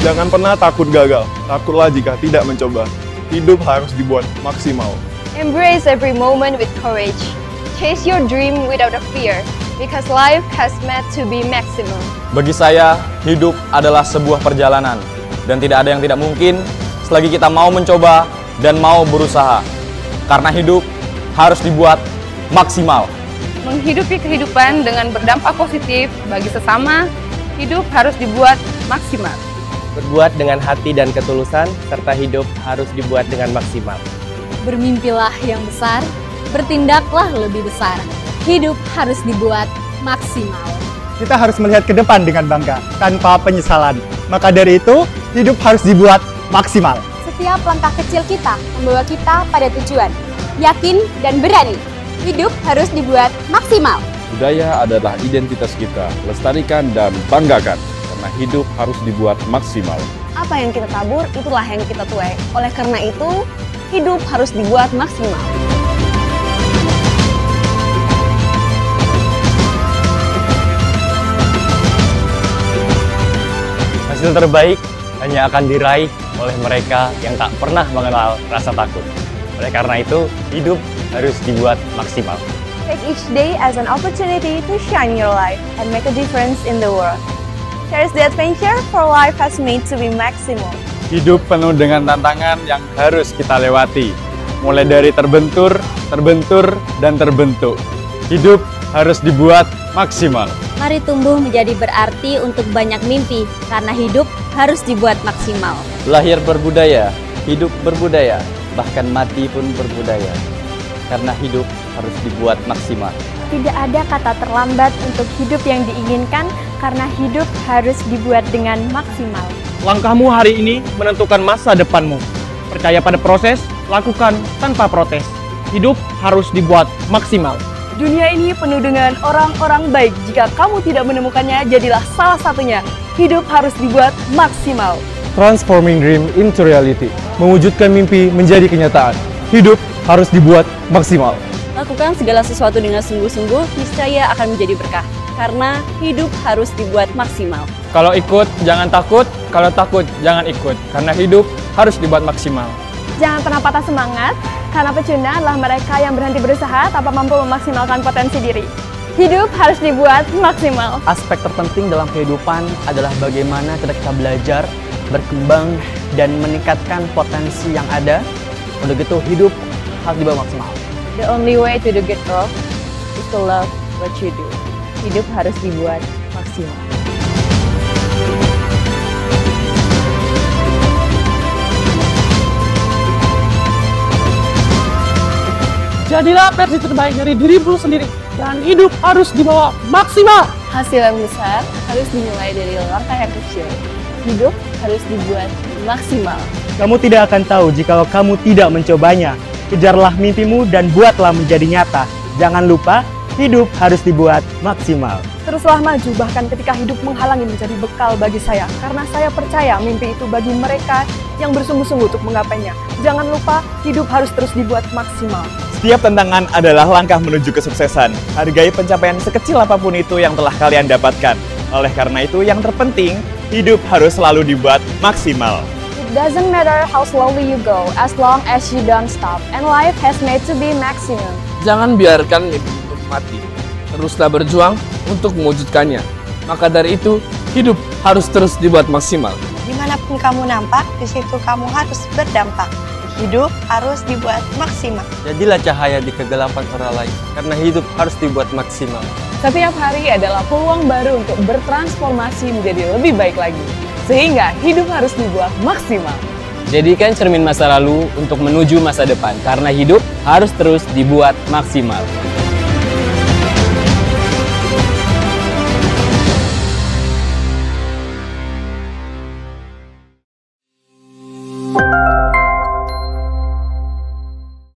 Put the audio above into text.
Jangan pernah takut gagal, takutlah jika tidak mencoba. Hidup harus dibuat maksimal. Embrace every moment with courage. Chase your dream without a fear, because life has meant to be maximum. Bagi saya, hidup adalah sebuah perjalanan, dan tidak ada yang tidak mungkin selagi kita mau mencoba dan mau berusaha. Karena hidup harus dibuat maksimal. Menghidupi kehidupan dengan berdampak positif bagi sesama, hidup harus dibuat maksimal. Berbuat dengan hati dan ketulusan, serta hidup harus dibuat dengan maksimal. Bermimpilah yang besar, bertindaklah lebih besar. Hidup harus dibuat maksimal. Kita harus melihat ke depan dengan bangga, tanpa penyesalan. Maka dari itu, hidup harus dibuat maksimal. Setiap langkah kecil kita membawa kita pada tujuan. Yakin dan berani. Hidup harus dibuat maksimal. Budaya adalah identitas kita, lestarikan dan banggakan. Karena hidup harus dibuat maksimal. Apa yang kita tabur, itulah yang kita tuai. Oleh karena itu, hidup harus dibuat maksimal. Hasil terbaik hanya akan diraih oleh mereka yang tak pernah mengenal rasa takut. Oleh karena itu, hidup harus dibuat maksimal. Take each day as an opportunity to shine your light and make a difference in the world. Cherish the adventure, for life has made to be maximum. Hidup penuh dengan tantangan yang harus kita lewati. Mulai dari terbentur, dan terbentuk. Hidup harus dibuat maksimal. Mari tumbuh menjadi berarti untuk banyak mimpi, karena hidup harus dibuat maksimal. Lahir berbudaya, hidup berbudaya, bahkan mati pun berbudaya. Karena hidup harus dibuat maksimal. Tidak ada kata terlambat untuk hidup yang diinginkan, karena hidup harus dibuat dengan maksimal. Langkahmu hari ini menentukan masa depanmu. Percaya pada proses, lakukan tanpa protes. Hidup harus dibuat maksimal. Dunia ini penuh dengan orang-orang baik. Jika kamu tidak menemukannya, jadilah salah satunya. Hidup harus dibuat maksimal. Transforming dream into reality. Mewujudkan mimpi menjadi kenyataan. Hidup harus dibuat maksimal. Lakukan segala sesuatu dengan sungguh-sungguh, niscaya akan menjadi berkah. Karena hidup harus dibuat maksimal. Kalau ikut, jangan takut. Kalau takut, jangan ikut. Karena hidup harus dibuat maksimal. Jangan pernah patah semangat, karena pecundang adalah mereka yang berhenti berusaha tanpa mampu memaksimalkan potensi diri. Hidup harus dibuat maksimal. Aspek terpenting dalam kehidupan adalah bagaimana kita belajar, berkembang, dan meningkatkan potensi yang ada. Untuk itu, hidup harus dibuat maksimal. The only way to do good work is to love what you do. Hidup harus dibuat maksimal. Jadilah versi terbaik dari dirimu sendiri. Dan hidup harus dibawa maksimal. Hasil yang besar harus dimulai dari langkah yang kecil. Hidup harus dibuat maksimal. Kamu tidak akan tahu jika kamu tidak mencobanya. Kejarlah mimpimu dan buatlah menjadi nyata. Jangan lupa, hidup harus dibuat maksimal. Teruslah maju, bahkan ketika hidup menghalangi, menjadi bekal bagi saya. Karena saya percaya mimpi itu bagi mereka yang bersungguh-sungguh untuk menggapainya. Jangan lupa, hidup harus terus dibuat maksimal. Setiap tantangan adalah langkah menuju kesuksesan. Hargai pencapaian sekecil apapun itu yang telah kalian dapatkan. Oleh karena itu, yang terpenting, hidup harus selalu dibuat maksimal. It doesn't matter how slowly you go, as long as you don't stop. And life has made to be maximum. Jangan biarkan mimpi mati. Teruslah berjuang untuk mewujudkannya. Maka dari itu, hidup harus terus dibuat maksimal. Dimanapun kamu nampak, di situ kamu harus berdampak. Hidup harus dibuat maksimal. Jadilah cahaya di kegelapan orang lain. Karena hidup harus dibuat maksimal. Setiap hari adalah peluang baru untuk bertransformasi menjadi lebih baik lagi. Sehingga hidup harus dibuat maksimal. Jadikan cermin masa lalu untuk menuju masa depan. Karena hidup harus terus dibuat maksimal.